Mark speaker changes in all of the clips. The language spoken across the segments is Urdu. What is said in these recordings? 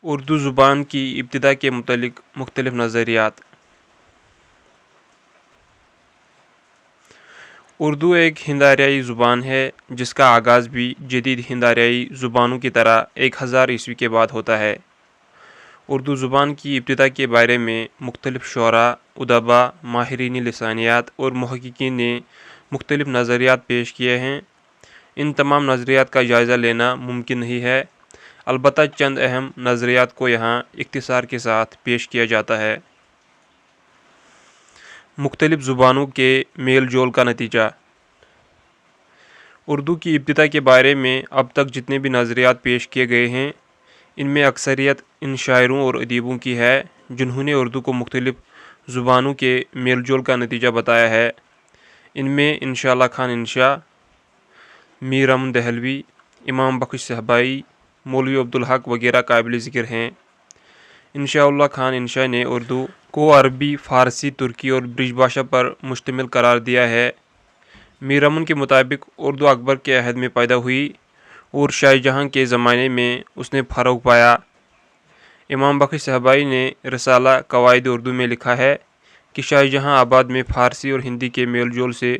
Speaker 1: اردو زبان کی ابتدا کے متعلق مختلف نظریات۔ اردو ایک ہند آریائی زبان ہے جس کا آغاز بھی جدید ہند آریائی زبانوں کی طرح 1000 عیسوی کے بعد ہوتا ہے۔ اردو زبان کی ابتدا کے بارے میں مختلف شعراء، ادباء، ماہرین لسانیات اور محققین نے مختلف نظریات پیش کیے ہیں۔ ان تمام نظریات کا جائزہ لینا ممکن نہیں ہے، البتہ چند اہم نظریات کو یہاں اختصار کے ساتھ پیش کیا جاتا ہے۔ مختلف زبانوں کے میل جول کا نتیجہ۔ اردو کی ابتدا کے بارے میں اب تک جتنے بھی نظریات پیش کیے گئے ہیں، ان میں اکثریت ان شاعروں اور ادیبوں کی ہے جنہوں نے اردو کو مختلف زبانوں کے میل جول کا نتیجہ بتایا ہے۔ ان میں انشاء اللہ خان انشا، میر امن دہلوی، امام بخش صاحبائی، مولوی عبدالحق وغیرہ قابل ذکر ہیں۔ انشاء اللہ خان انشا نے اردو کو عربی، فارسی، ترکی اور برج بھاشا پر مشتمل قرار دیا ہے۔ میر امن کے مطابق اردو اکبر کے عہد میں پیدا ہوئی اور شاہ جہاں کے زمانے میں اس نے فروغ پایا۔ امام بخش صاحبائی نے رسالہ قواعد اردو میں لکھا ہے کہ شاہ جہاں آباد میں فارسی اور ہندی کے میل جول سے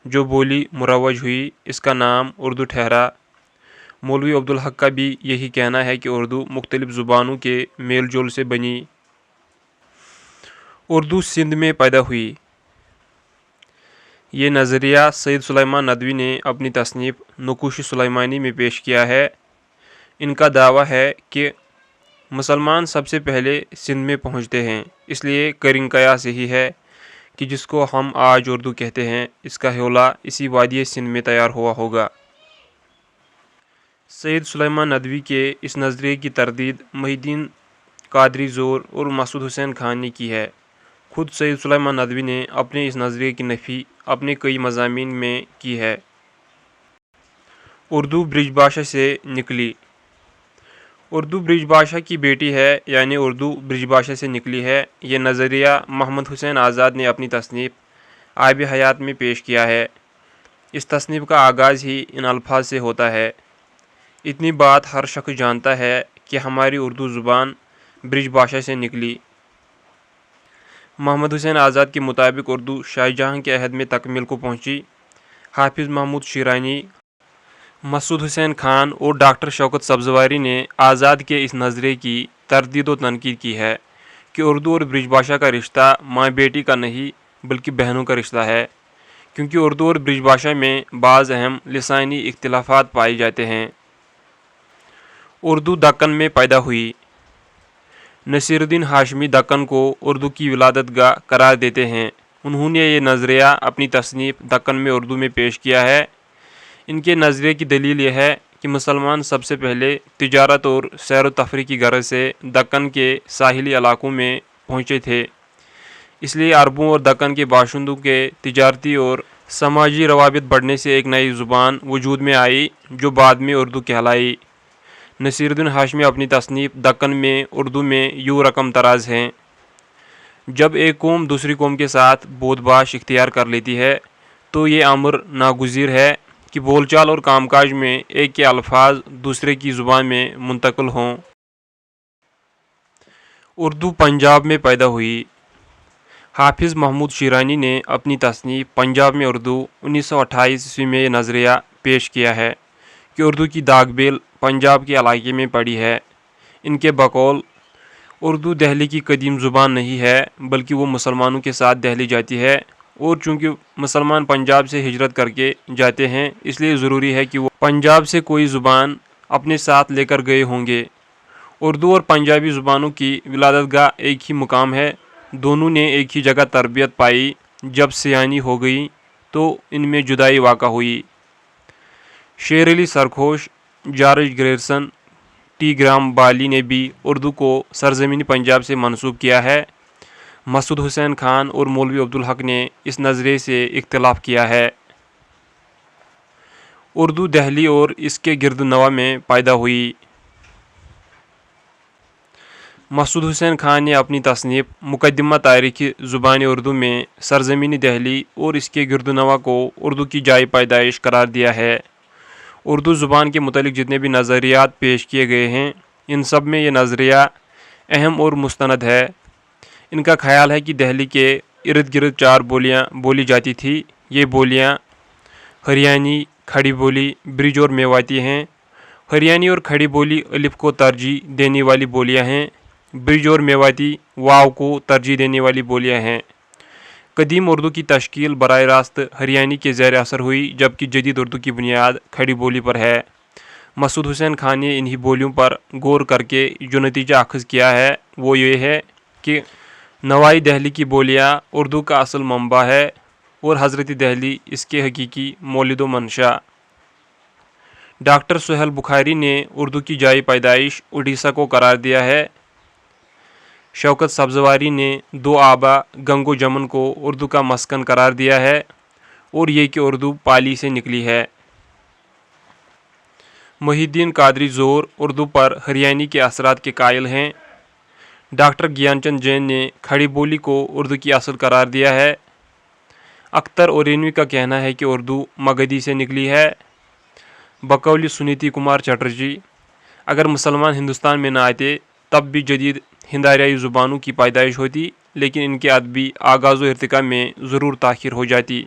Speaker 1: جو بولی مروج ہوئی، اس کا نام اردو ٹھہرا۔ مولوی عبدالحق کا بھی یہی کہنا ہے کہ اردو مختلف زبانوں کے میل جول سے بنی۔ اردو سندھ میں پیدا ہوئی۔ یہ نظریہ سید سلیمان ندوی نے اپنی تصنیف نقوش سلیمانی میں پیش کیا ہے۔ ان کا دعویٰ ہے کہ مسلمان سب سے پہلے سندھ میں پہنچتے ہیں، اس لیے کرنگ قیاس یہی ہے کہ جس کو ہم آج اردو کہتے ہیں، اس کا حولہ اسی وادی سندھ میں تیار ہوا ہوگا۔ سید سلیمان ندوی کے اس نظریے کی تردید محی الدین قادری زور اور مسعود حسین خان نے کی ہے۔ خود سید سلیمان ندوی نے اپنے اس نظریے کی نفی اپنے کئی مضامین میں کی ہے۔ اردو برج بھاشا سے نکلی۔ اردو برج بھاشا کی بیٹی ہے، یعنی اردو برج بھاشا سے نکلی ہے۔ یہ نظریہ محمد حسین آزاد نے اپنی تصنیف آب حیات میں پیش کیا ہے۔ اس تصنیف کا آغاز ہی ان الفاظ سے ہوتا ہے: اتنی بات ہر شخص جانتا ہے کہ ہماری اردو زبان برج بھاشا سے نکلی۔ محمد حسین آزاد کے مطابق اردو شاہ جہاں کے عہد میں تکمیل کو پہنچی۔ حافظ محمود شیرانی، مسعود حسین خان اور ڈاکٹر شوکت سبزواری نے آزاد کے اس نظریے کی تردید و تنقید کی ہے کہ اردو اور برج بھاشا کا رشتہ ماں بیٹی کا نہیں بلکہ بہنوں کا رشتہ ہے، کیونکہ اردو اور برج بھاشا میں بعض اہم لسانی اختلافات پائے جاتے ہیں۔ اردو دکن میں پیدا ہوئی۔ نصیر الدین ہاشمی دکن کو اردو کی ولادت گاہ قرار دیتے ہیں۔ انہوں نے یہ نظریہ اپنی تصنیف دکن میں اردو میں پیش کیا ہے۔ ان کے نظریے کی دلیل یہ ہے کہ مسلمان سب سے پہلے تجارت اور سیر و تفریح کی غرض سے دکن کے ساحلی علاقوں میں پہنچے تھے، اس لیے عربوں اور دکن کے باشندوں کے تجارتی اور سماجی روابط بڑھنے سے ایک نئی زبان وجود میں آئی جو بعد میں اردو کہلائی۔ نصیر الدین ہاشمی اپنی تصنیف دکن میں اردو میں یوں رقم طراز ہیں: جب ایک قوم دوسری قوم کے ساتھ بود باش اختیار کر لیتی ہے تو یہ امر ناگزیر ہے کہ بول چال اور کام کاج میں ایک کے الفاظ دوسرے کی زبان میں منتقل ہوں۔ اردو پنجاب میں پیدا ہوئی۔ حافظ محمود شیرانی نے اپنی تصنیف پنجاب میں اردو 1928 عیسوی میں یہ نظریہ پیش کیا ہے کہ اردو کی داغ بیل پنجاب کے علاقے میں پڑی ہے۔ ان کے بقول اردو دہلی کی قدیم زبان نہیں ہے بلکہ وہ مسلمانوں کے ساتھ دہلی جاتی ہے، اور چونکہ مسلمان پنجاب سے ہجرت کر کے جاتے ہیں اس لیے ضروری ہے کہ وہ پنجاب سے کوئی زبان اپنے ساتھ لے کر گئے ہوں گے۔ اردو اور پنجابی زبانوں کی ولادت گاہ ایک ہی مقام ہے، دونوں نے ایک ہی جگہ تربیت پائی۔ جب سیانی ہو گئی تو ان میں جدائی واقع ہوئی۔ شیر علی سرخوش، جارج گریرسن، ٹی گرام بالی نے بھی اردو کو سرزمین پنجاب سے منسوب کیا ہے۔ مسعود حسین خان اور مولوی عبدالحق نے اس نظریے سے اختلاف کیا ہے۔ اردو دہلی اور اس کے گرد و نواح میں پیدا ہوئی۔ مسعود حسین خان نے اپنی تصنیف مقدمہ تاریخ زبان اردو میں سرزمین دہلی اور اس کے گرد و نواح کو اردو کی جائے پیدائش قرار دیا ہے۔ اردو زبان کے متعلق جتنے بھی نظریات پیش کیے گئے ہیں ان سب میں یہ نظریہ اہم اور مستند ہے۔ ان کا خیال ہے کہ دہلی کے ارد گرد 4 بولیاں بولی جاتی تھی۔ یہ بولیاں ہریانی، کھڑی بولی، برج اور میواتی ہیں۔ ہریانی اور کھڑی بولی الف کو ترجیح دینے والی بولیاں ہیں۔ برج اور میواتی واو کو ترجیح دینے والی بولیاں ہیں۔ قدیم اردو کی تشکیل براہ راست ہریانی کے زیر اثر ہوئی، جبکہ جدید اردو کی بنیاد کھڑی بولی پر ہے۔ مسعود حسین خان نے انہی بولیوں پر غور کر کے جو نتیجہ اخذ کیا ہے وہ یہ ہے کہ نوائی دہلی کی بولیاں اردو کا اصل منبع ہے اور حضرت دہلی اس کے حقیقی مولد و منشا۔ ڈاکٹر سہیل بخاری نے اردو کی جائے پیدائش اڑیسہ کو قرار دیا ہے۔ شوکت سبزواری نے 2 آبا گنگ و جمن کو اردو کا مسکن قرار دیا ہے اور یہ کہ اردو پالی سے نکلی ہے۔ محی الدین قادری زور اردو پر ہریانی کے اثرات کے قائل ہیں۔ ڈاکٹر گیان چند جین نے کھڑی بولی کو اردو کی اصل قرار دیا ہے۔ اختر اورینوی کا کہنا ہے کہ اردو مگدھی سے نکلی ہے۔ بقول سنیتی کمار چٹرجی، اگر مسلمان ہندوستان میں نہ آتے تب بھی جدید ہند آریائی زبانوں کی پیدائش ہوتی، لیکن ان کے ادبی آغاز و ارتقاء میں ضرور تاخیر ہو جاتی۔